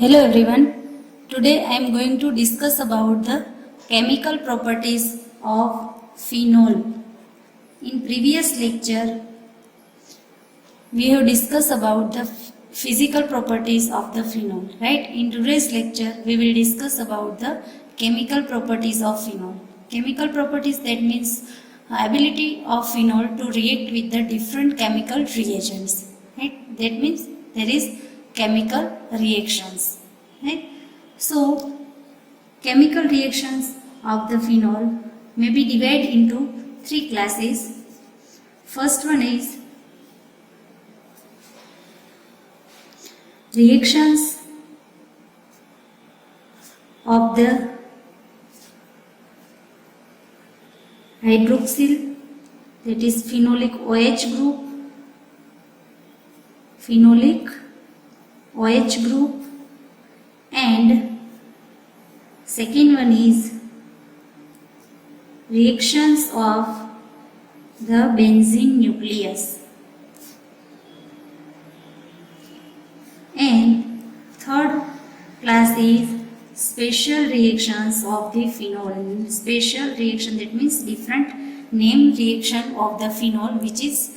Hello everyone. Today I am going to discuss about the chemical properties of phenol. In previous lecture we have discussed about the physical properties of the phenol, right? In today's lecture we will discuss about the chemical properties of phenol. Chemical properties, that means ability of phenol to react with the different chemical reagents, right? That means there is chemical reactions, right? So chemical reactions of the phenol may be divided into three classes. First one is reactions of the hydroxyl, that is phenolic OH group, and second one is reactions of the benzene nucleus, and third class is special reactions of the phenol. Special reaction, that means different name reaction of the phenol which is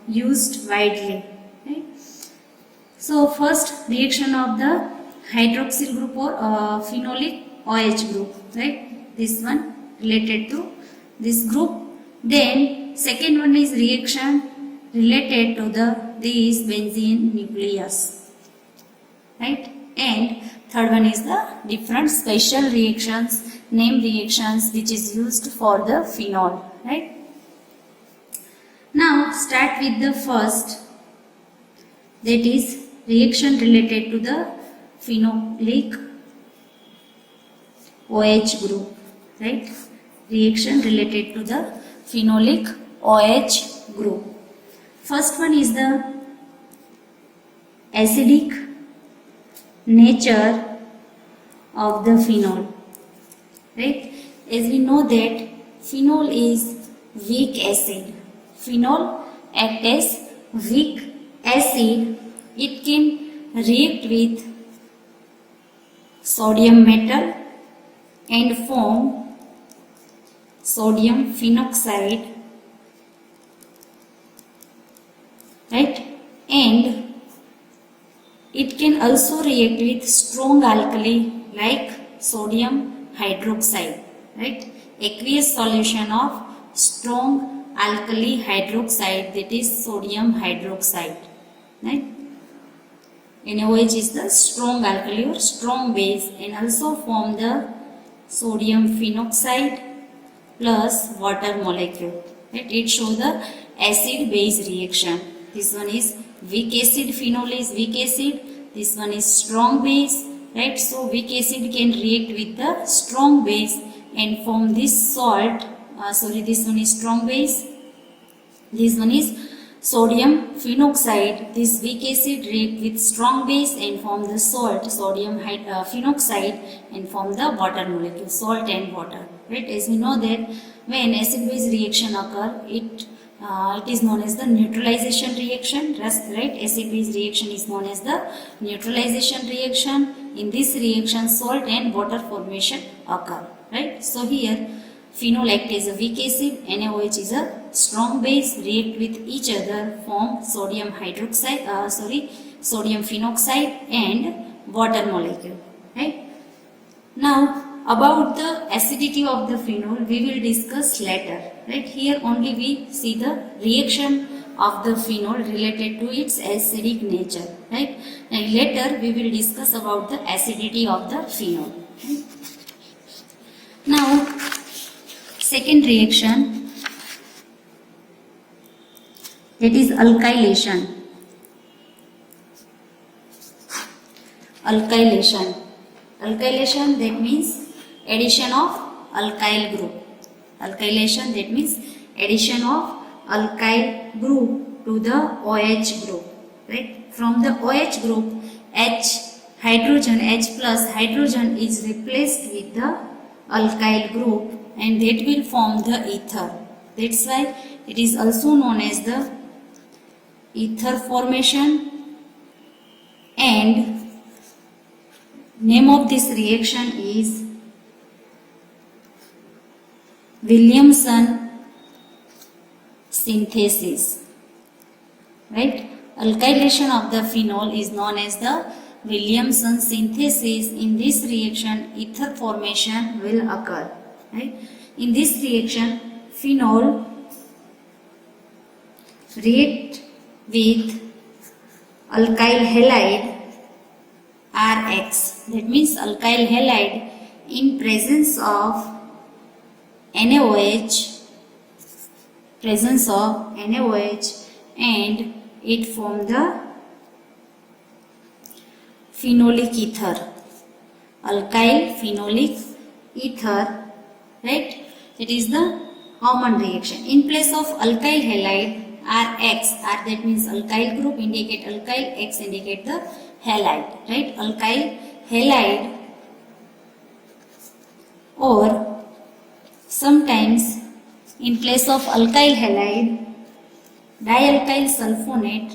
used widely, right? So first reaction of the hydroxyl group or phenolic OH group, right? This one related to this group. Then second one is reaction related to this benzene nucleus, right? And third one is the different special reactions, name reactions which is used for the phenol, right? Now start with the first, that is reaction related to the phenolic OH group, right? Reaction related to the phenolic OH group. First one is the acidic nature of the phenol, right? As we know that phenol is weak acid. Phenol acts as weak acid. It can react with sodium metal and form sodium phenoxide, right? And it can also react with strong alkali like sodium hydroxide, right? Aqueous solution of strong alkali hydroxide, that is sodium hydroxide, right? NaOH is the strong alkali or strong base, and also form the sodium phenoxide plus water molecule, right? It shows the acid base reaction. This one is weak acid, phenol is weak acid. This one is strong base, right? So weak acid can react with the strong base and form this salt. This one is strong base. This one is sodium phenoxide. This weak acid react with strong base and form the salt, sodium phenoxide, and form the water molecule, salt and water, right? As we know that when acid base reaction occur, it is known as the neutralization reaction, right? Acid base reaction is known as the neutralization reaction. In this reaction, salt and water formation occur, right? So here phenol acts as a weak acid, NaOH is a strong base, react with each other, form sodium hydroxide, sodium phenoxide and water molecule, right? Now about the acidity of the phenol we will discuss later, right? Here only we see the reaction of the phenol related to its acidic nature, right? And later we will discuss about the acidity of the phenol, right? Now second reaction, that is alkylation. Alkylation, that means addition of alkyl group. Alkylation, that means addition of alkyl group to the OH group, right? From the OH group, H plus hydrogen is replaced with the alkyl group, and that will form the ether. That's why it is also known as the ether formation. And name of this reaction is Williamson synthesis. Right? Alkylation of the phenol is known as the Williamson synthesis. In this reaction, ether formation will occur. Right? In this reaction, phenol react with alkyl halide RX. That means alkyl halide in presence of NaOH, and it form the phenolic ether, alkyl phenolic ether, right? It is the common reaction. In place of alkyl halide RX, R that means alkyl group indicate alkyl, X indicate the halide, right? Alkyl halide, or sometimes in place of alkyl halide dialkyl sulfonate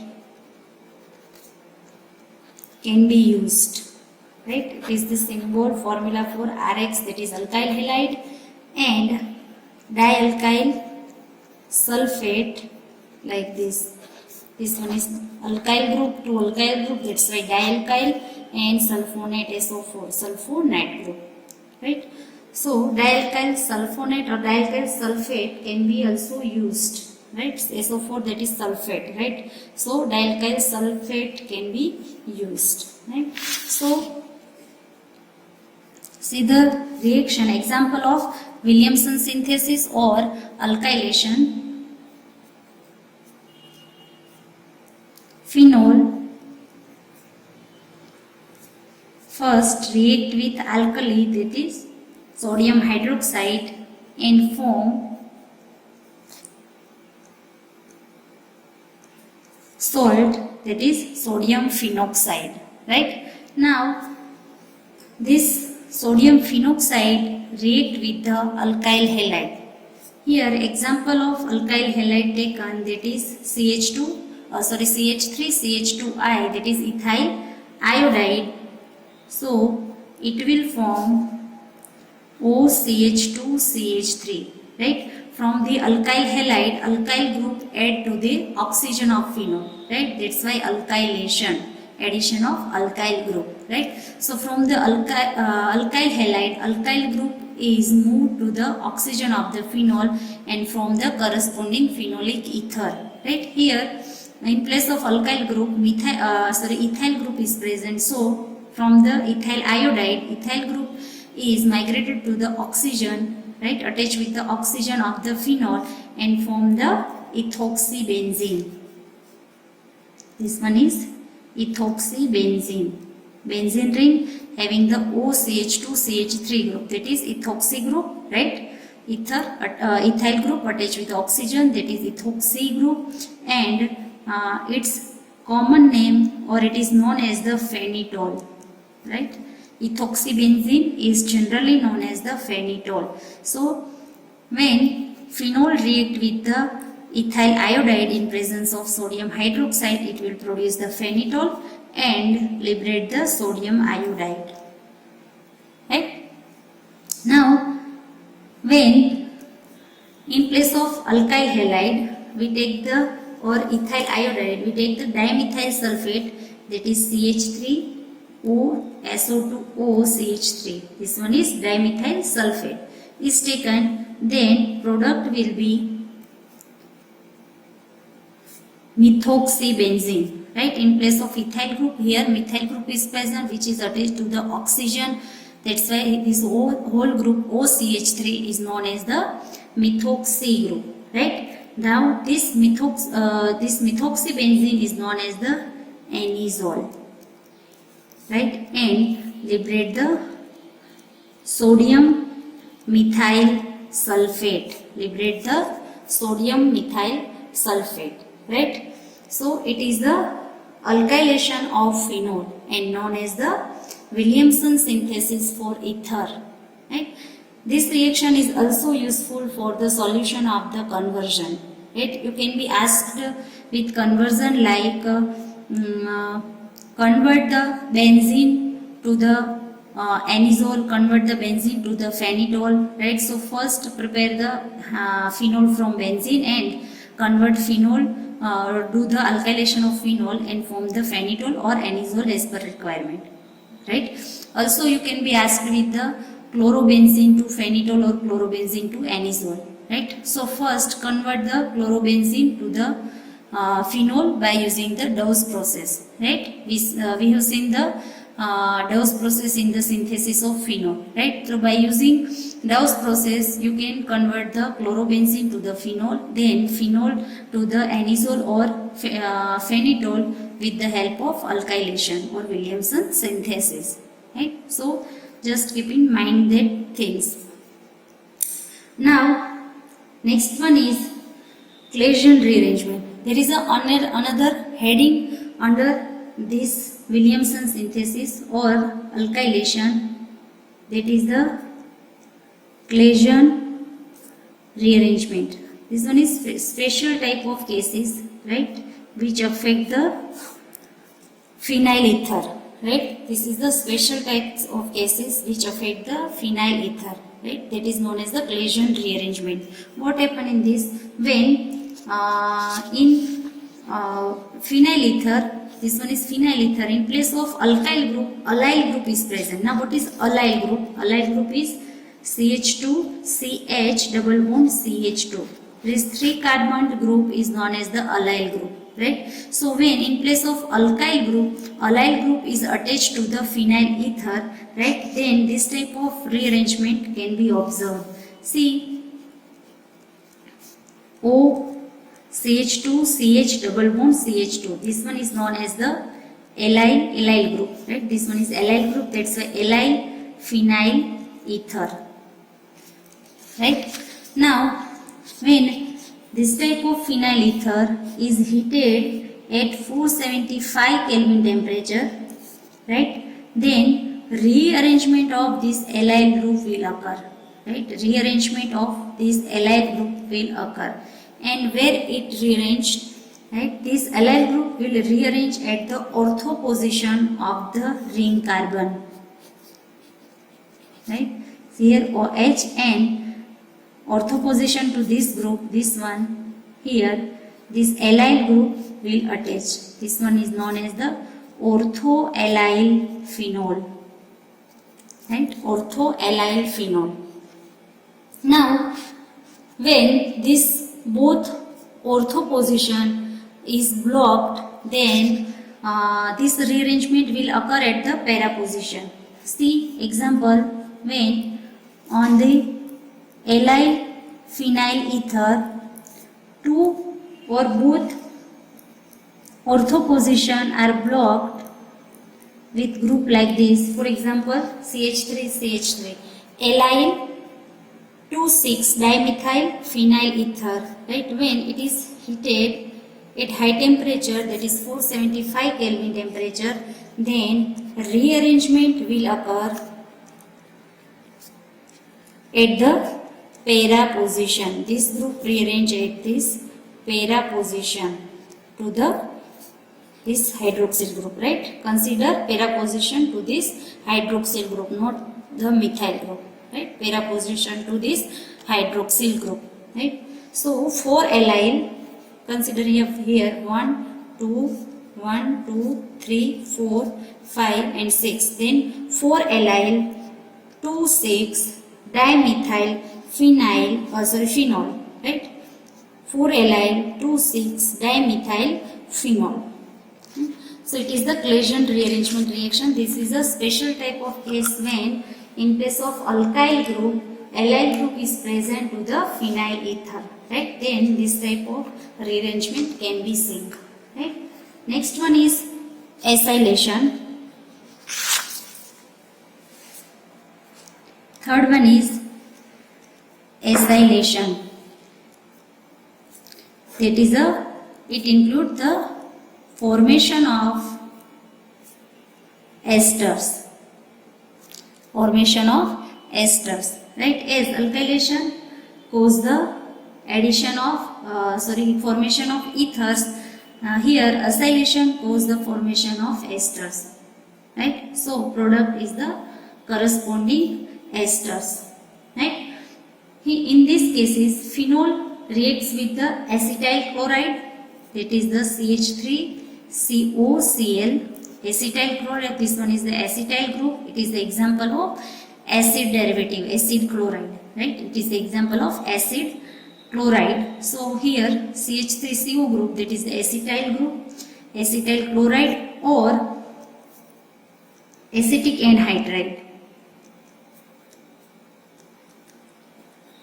can be used, right? It is the symbol formula for RX, that is alkyl halide, and dialkyl sulfate like this. This one is alkyl group to alkyl group, that's why dialkyl, and sulfonate SO4, sulfonate group, right? So dialkyl sulfonate or dialkyl sulfate can be also used, right? SO4, that is sulfate, right? So dialkyl sulfate can be used, right? So see the reaction, example of Williamson synthesis or alkylation. Phenol first react with alkali, that is sodium hydroxide, and form salt, that is sodium phenoxide, right? Now this sodium phenoxide react with the alkyl halide. Here example of alkyl halide taken, that is CH3, CH2I, that is ethyl iodide. So it will form OCH2CH3, right? From the alkyl halide, alkyl group add to the oxygen of phenol, right? That's why alkylation, addition of alkyl group, right? So from the alkyl halide, alkyl group is moved to the oxygen of the phenol and from the corresponding phenolic ether, right? Here in place of alkyl group, ethyl group is present. So from the ethyl iodide, ethyl group is migrated to the oxygen, right, attached with the oxygen of the phenol and form the ethoxybenzene. This one is ethoxybenzene. Benzene ring having the OCH2CH3 group, that is ethoxy group, right? Ethyl group attached with oxygen, that is ethoxy group, and its common name, or it is known as the phenitol, right? Ethoxybenzene is generally known as the phenitol. So when phenol react with the ethyl iodide in presence of sodium hydroxide, it will produce the phenitol and liberate the sodium iodide, right? Now when in place of alkyl halide we take the, or ethyl iodide, we take the dimethyl sulfate, that is CH3OSO2OCH3. This one is dimethyl sulfate is taken, then product will be methoxybenzene, right? In place of ethyl group, here methyl group is present, which is attached to the oxygen. That's why this whole group OCH3 is known as the methoxy group, right? Now this methoxybenzene is known as the anisole, right? And liberate the sodium methyl sulfate, liberate the sodium methyl sulfate, right? So it is the alkylation of phenol and known as the Williamson synthesis for ether, right? This reaction is also useful for the solution of the conversion, right? You can be asked with conversion like convert the benzene to the anisole, convert the benzene to the phenol, right? So first prepare the phenol from benzene and convert phenol, do the alkylation of phenol and form the phenol or anisole as per requirement, right? Also you can be asked with the chlorobenzene to phenol or chlorobenzene to anisole, right? So first convert the chlorobenzene to the phenol by using the Dawes process, right? We have seen the Dawes process in the synthesis of phenol, right? So by using Dawes process, you can convert the chlorobenzene to the phenol, then phenol to the anisole or phenol with the help of alkylation or Williamson synthesis, right? So just keep in mind that things. Now next one is Claisen rearrangement. There is another heading under this Williamson synthesis or alkylation, that is the Claisen rearrangement. This one is special type of cases, right, which affect the phenyl ether, right? This is the special types of cases which affect the phenyl ether, right? That is known as the Claisen rearrangement. What happens in this? When in phenyl ether, this one is phenyl ether, in place of alkyl group, allyl group is present. Now what is allyl group? Allyl group is CH2, CH double bond CH2. This 3-carbon group is known as the allyl group, right? So when in place of alkyl group is attached to the phenyl ether, right, then this type of rearrangement can be observed. See, O CH2, CH double bond CH2. This one is known as the allyl group, right? This one is allyl group, that's why allyl phenyl ether, right? Now, when this type of phenyl ether is heated at 475 Kelvin temperature, right, then rearrangement of this allyl group will occur, right? Rearrangement of this allyl group will occur. And where it rearranged, right, this allyl group will rearrange at the ortho position of the ring carbon, right? Here OH and ortho position to this group, this one here, this allyl group will attach. This one is known as the ortho allyl phenol, right? Ortho allyl phenol. Now, when this both ortho position is blocked, then this rearrangement will occur at the para position. See example, when on the allyl phenyl ether, two or both ortho position are blocked with group like this. For example, CH3, allyl 2,6-dimethyl phenyl ether, right? When it is heated at high temperature, that is 475 Kelvin temperature, then rearrangement will occur at the para position. This group rearrange at this para position to this hydroxyl group, right? Consider para position to this hydroxyl group, not the methyl group, right? Para position to this hydroxyl group, right? So 4 allyl, consider here 1, 2, 3, 4, 5 and 6. Then 4 allyl 2,6-dimethyl phenol, right? 4 allyl 2,6-dimethyl phenol. So it is the Claisen rearrangement reaction. This is a special type of case when in place of alkyl group, allyl group is present to the phenyl ether, right? Then this type of rearrangement can be seen, right? Next one is acylation. Third one is acylation. That is it includes the formation of esters. Formation of esters, right? As alkylation cause the addition of formation of ethers, here acylation cause the formation of esters, right? So product is the corresponding esters, right? In these cases, phenol reacts with the acetyl chloride, that is the CH3COCl. Acetyl chloride, this one is the acetyl group. It is the example of acid derivative, acid chloride, right? It is the example of acid chloride. So here CH3CO group, that is the acetyl group, acetyl chloride or acetic anhydride.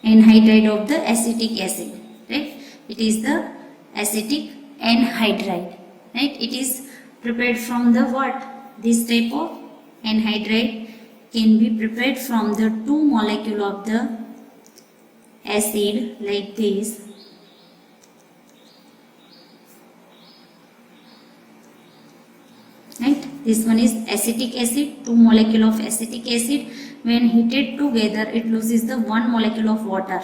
Anhydride of the acetic acid, right? It is the acetic anhydride, right? It is prepared from the what? This type of anhydride can be prepared from the two molecule of the acid like this. Right? This one is acetic acid, two molecule of acetic acid. When heated together, it loses the one molecule of water.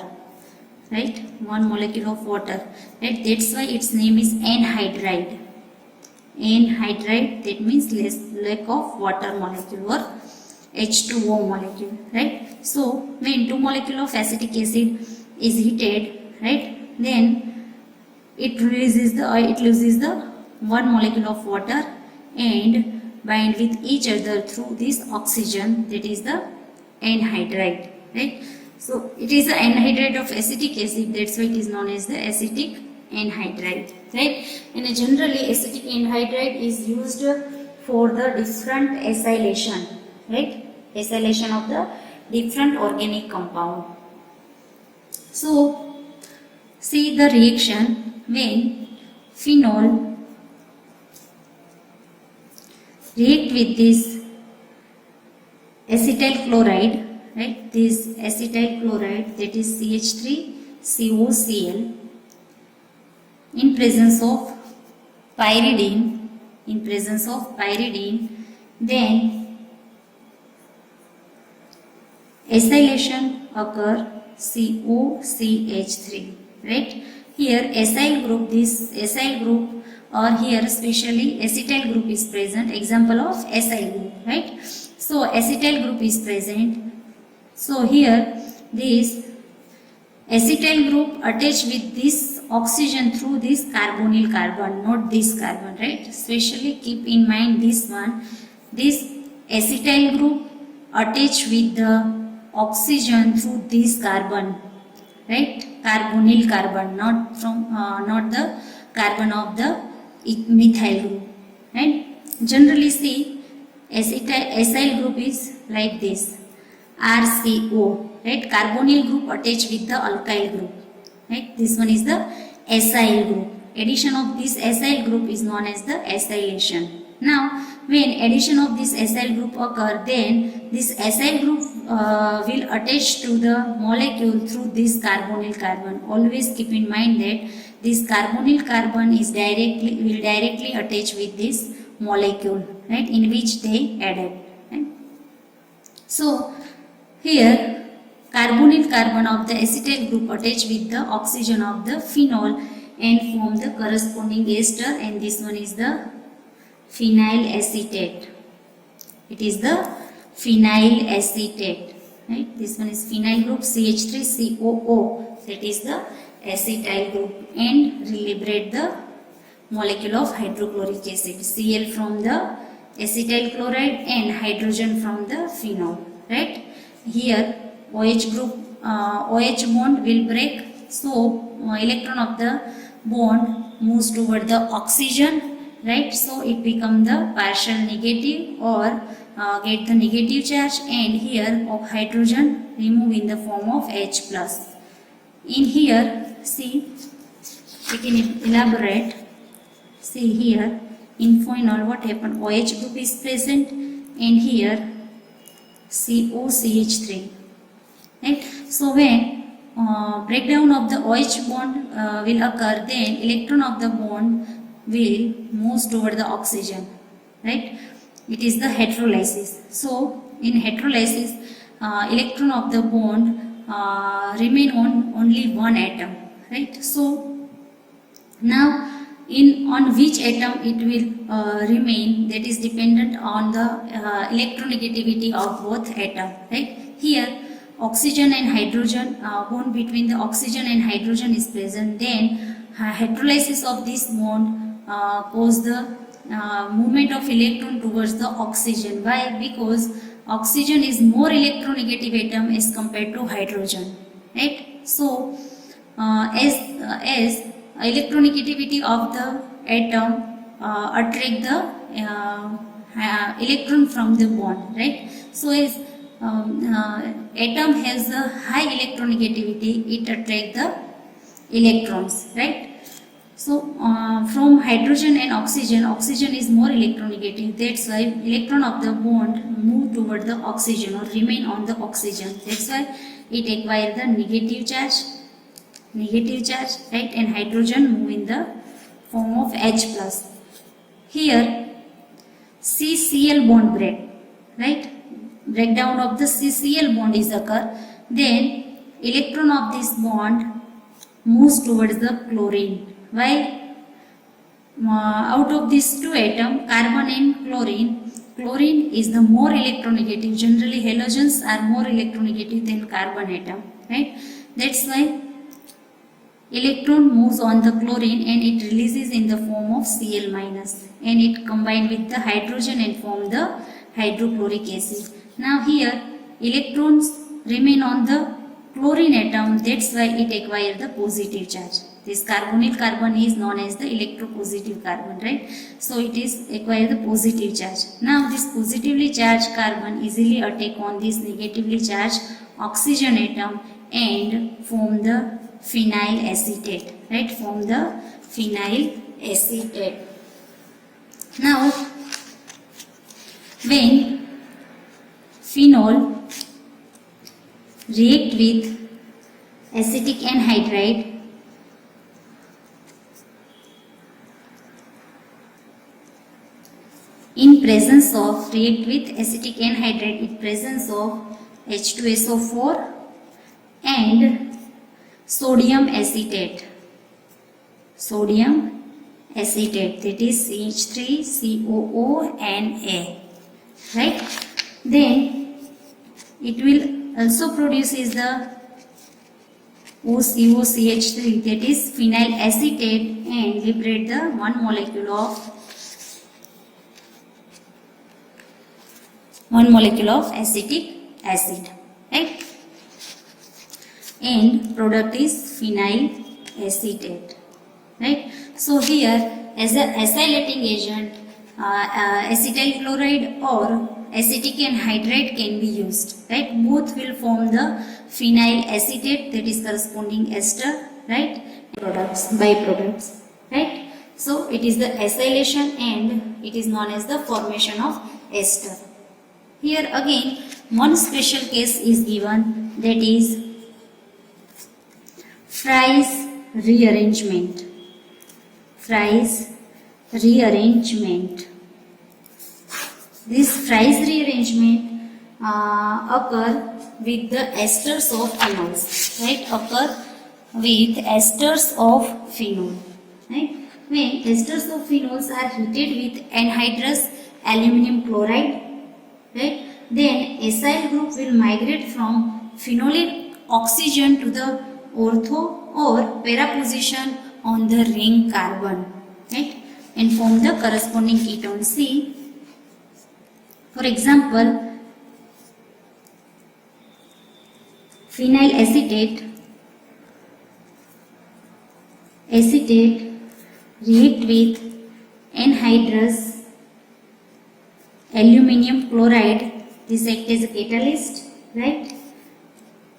Right? One molecule of water. Right? That's why its name is anhydride. Anhydride, that means lack of water molecule or H2O molecule. Right? So when two molecule of acetic acid is heated, right, then it loses the one molecule of water and bind with each other through this oxygen, that is the anhydride, right? So it is the anhydride of acetic acid, that's why it is known as the acetic anhydride, right? And generally acetic anhydride is used for the different acylation, right? Acylation of the different organic compound. So see the reaction when phenol react with this acetyl chloride, right? This acetyl chloride, that is CH3COCl, in presence of pyridine, then acylation occur COCH3, right? Here acyl group, this acyl group, or here especially acetyl group is present, example of acyl group, right? So acetyl group is present. So here this acetyl group attached with this oxygen through this carbonyl carbon, not this carbon, right? Especially keep in mind this one. This acetyl group attached with the oxygen through this carbon, right? Carbonyl carbon, not the carbon of the methyl group, right? Generally see acyl group is like this, RCO, right? Carbonyl group attached with the alkyl group, right? This one is the acyl group. Addition of this acyl group is known as the acylation. Now when addition of this acyl group occur, then this acyl group will attach to the molecule through this carbonyl carbon. Always keep in mind that this carbonyl carbon will directly attach with this molecule, right, in which they added, right? So here carbonyl carbon of the acetyl group attach with the oxygen of the phenol and form the corresponding ester, and this one is the phenyl acetate. It is the phenyl acetate, right? This one is phenyl group, CH3COO, that is the acetyl group, and liberate the molecule of hydrochloric acid, Cl from the acetyl chloride and hydrogen from the phenol, right? Here OH group, OH bond will break, so electron of the bond moves toward the oxygen, right? So it become the partial negative or get the negative charge, and here of hydrogen remove in the form of H plus. In here, see, we can elaborate. See here, in phenol what happened? OH group is present, and here COCH3, right? So when breakdown of the OH bond will occur, then electron of the bond will move toward the oxygen, right? It is the heterolysis. So in heterolysis, electron of the bond remain on only one atom, right? So now on which atom it will remain, that is dependent on the electronegativity of both atom, right? Here oxygen and hydrogen, bond between the oxygen and hydrogen is present, then hydrolysis of this bond cause the movement of electron towards the oxygen. Why? Because oxygen is more electronegative atom as compared to hydrogen, right? So as electronegativity of the atom attract the electron from the bond, right? So as atom has a high electronegativity, it attract the electrons, right? So from hydrogen and oxygen, oxygen is more electronegative, that's why electron of the bond move toward the oxygen or remain on the oxygen, that's why it acquire the negative charge, right? And hydrogen move in the form of H plus. Here CCl bond break, right? Breakdown of the CCl bond is occur, then electron of this bond moves towards the chlorine. Why? Out of these two atoms, carbon and chlorine is the more electronegative. Generally halogens are more electronegative than carbon atom, right? That's why electron moves on the chlorine and it releases in the form of Cl minus, and it combine with the hydrogen and form the hydrochloric acid. Now here electrons remain on the chlorine atom, that's why it acquire the positive charge. This carbonyl carbon is known as the electropositive carbon, right? So it is acquire the positive charge. Now this positively charged carbon easily attack on this negatively charged oxygen atom and form the phenyl acetate, right? Form the phenyl acetate. Now when phenol react with acetic anhydride, in presence of react with acetic anhydride in presence of H2SO4 and sodium acetate, that is CH3COONA, right? Then it will also produces the OCOCH3, that is phenyl acetate, and liberate the one molecule of acetic acid, right? And product is phenyl acetate, right? So here as an acylating agent, acetyl chloride or acetic anhydride can be used, right? Both will form the phenyl acetate, that is corresponding ester, right? Byproducts, right? So it is the acylation and it is known as the formation of ester. Here again one special case is given, that is Fries rearrangement. This Fries rearrangement occur with the esters of phenols, right? Right? When esters of phenols are heated with anhydrous aluminum chloride, right? Then acyl group will migrate from phenolic oxygen to the ortho or para position on the ring carbon, right? And form the corresponding ketone C. For example, phenyl acetate react with anhydrous aluminum chloride. This acts as a catalyst, right?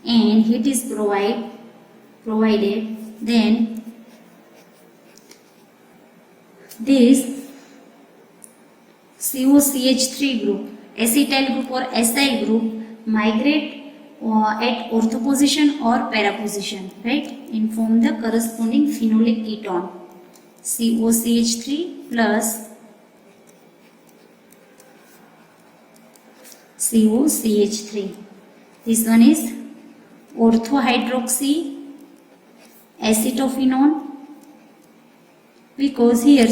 And heat is provided. Then this COCH3 group, acetyl group or acyl group migrate at ortho position or para position, right? And form the corresponding phenolic ketone COCH3 plus COCH3. This one is orthohydroxy acetophenone because here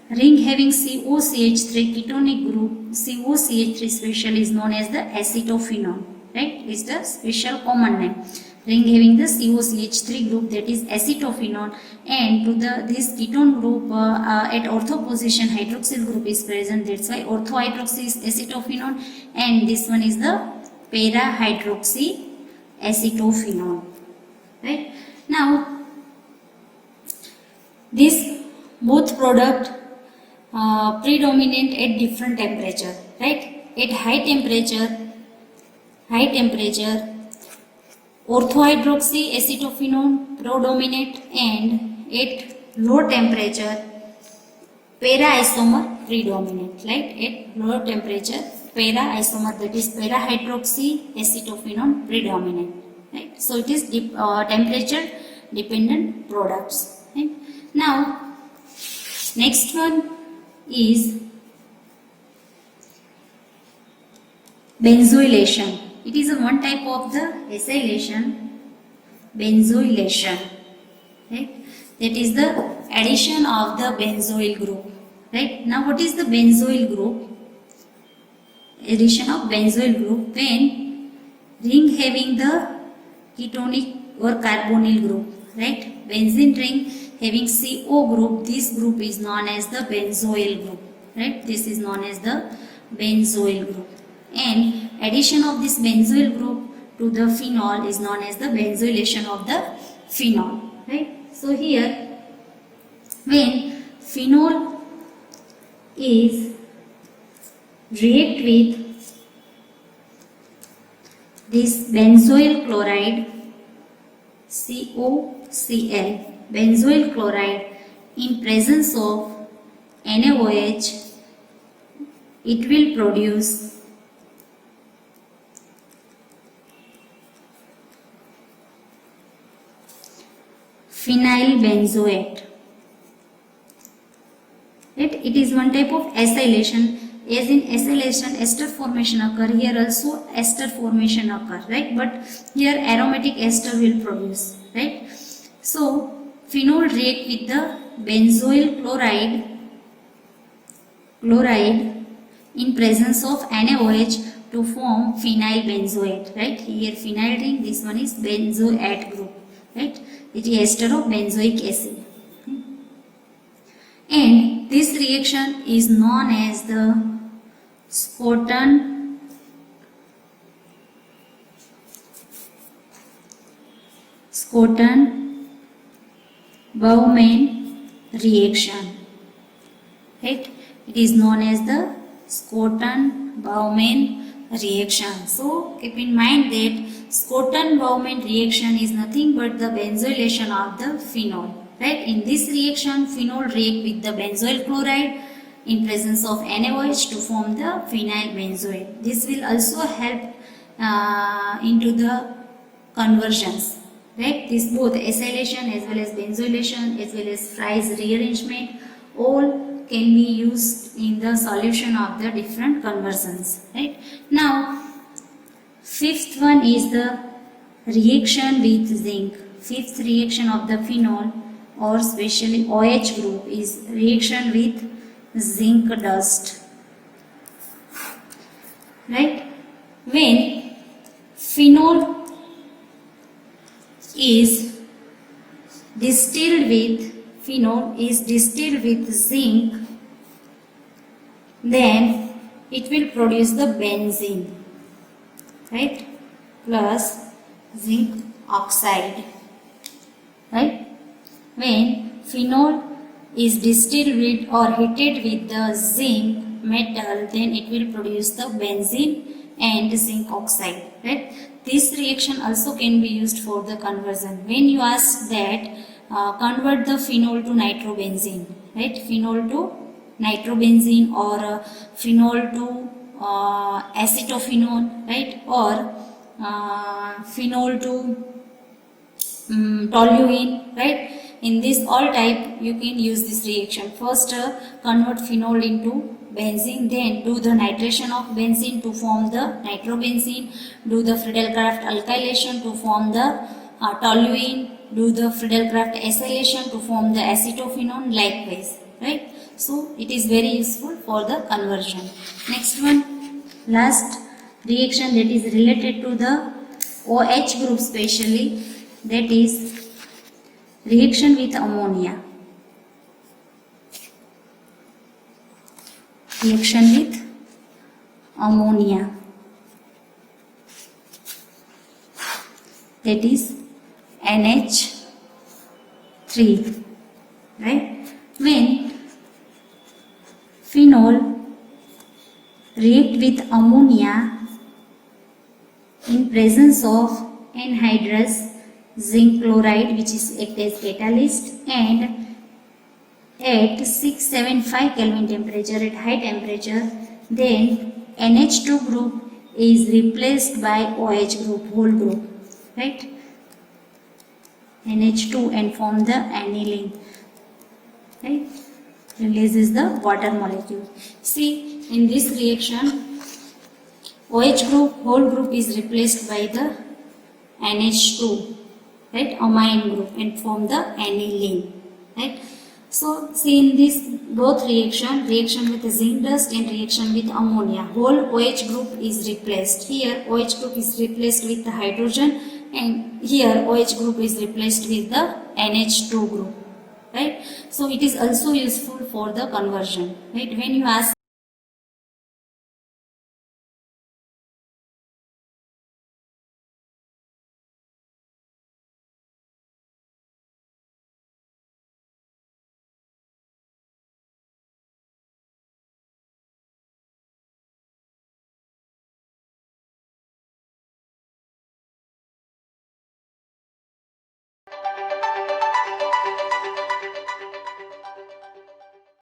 ring having COCH3 ketonic group, COCH3 special is known as the acetophenone, right? Is the special common name. Ring having the COCH3 group, that is acetophenone, and to the this ketone group at ortho position hydroxyl group is present. That's why ortho hydroxy is acetophenone, and this one is the para hydroxy acetophenone. Right now, this both product predominant at different temperature. Right, at high temperature orthohydroxy acetophenone predominate, and at low temperature para isomer predominate. Right, at low temperature para isomer, that is para hydroxy acetophenone predominate. Right, so it is temperature dependent products. Right? Now next one is benzoylation. It is a one type of the acylation, benzoylation. Right? That is the addition of the benzoyl group. Right? Now what is the benzoyl group? Addition of benzoyl group when ring having the ketonic or carbonyl group. Right? Benzene ring having CO group, this group is known as the benzoyl group. Right? This is known as the benzoyl group. And addition of this benzoyl group to the phenol is known as the benzoylation of the phenol. Right? So here, when phenol is react with this benzoyl chloride, COCl, benzoyl chloride, in presence of NaOH, it will produce phenyl benzoate. Right? It is one type of acylation. As in acylation, ester formation occur. Here also ester formation occur. Right? But here aromatic ester will produce. Right? So phenol react with the benzoyl chloride in presence of NaOH to form phenyl benzoate. Right? Here phenyl ring. This one is benzoate group. Right? It is ester of benzoic acid. And this reaction is known as the Schotten-Baumann reaction. Right? It is known as the Schotten-Baumann reaction. So keep in mind that Schotten-Baumann reaction is nothing but the benzoylation of the phenol. Right? In this reaction, phenol react with the benzoyl chloride in presence of NaOH to form the phenyl benzoate. This will also help into the conversions. Right? This both acylation as well as benzoylation as well as Fry's rearrangement all can be used in the solution of the different conversions. Right? Now, fifth one is the reaction with zinc. Fifth reaction of the phenol or specially OH group is reaction with zinc dust. Right? When phenol is distilled with zinc, then it will produce the benzene, right, plus zinc oxide. Right? When phenol is distilled with or heated with the zinc metal, then it will produce the benzene and zinc oxide. Right? This reaction also can be used for the conversion. When you ask that convert the phenol to nitrobenzene, right? Phenol to nitrobenzene or phenol to acetophenone, right? Or phenol to toluene, right? In this all type you can use this reaction. First convert phenol into benzene, then do the nitration of benzene to form the nitrobenzene, do the Friedel-Crafts alkylation to form the toluene, do the Friedel-Crafts acylation to form the acetophenone likewise, right? So it is very useful for the conversion. Next one, last reaction that is related to the OH group specially, that is reaction with ammonia. Reaction with ammonia, that is NH3, right? When phenol react with ammonia in presence of anhydrous zinc chloride, which is act as catalyst, and at 675 Kelvin temperature, at high temperature, then NH2 group is replaced by OH group, whole group, right? NH2 and form the aniline, right? Releases the water molecule. See, in this reaction, OH group, whole group is replaced by the NH2, right? Amine group and form the aniline, right? So, see in this both reaction with the zinc dust and reaction with ammonia, whole OH group is replaced. Here OH group is replaced with the hydrogen, and here OH group is replaced with the NH2 group, right? So it is also useful for the conversion, right? When you ask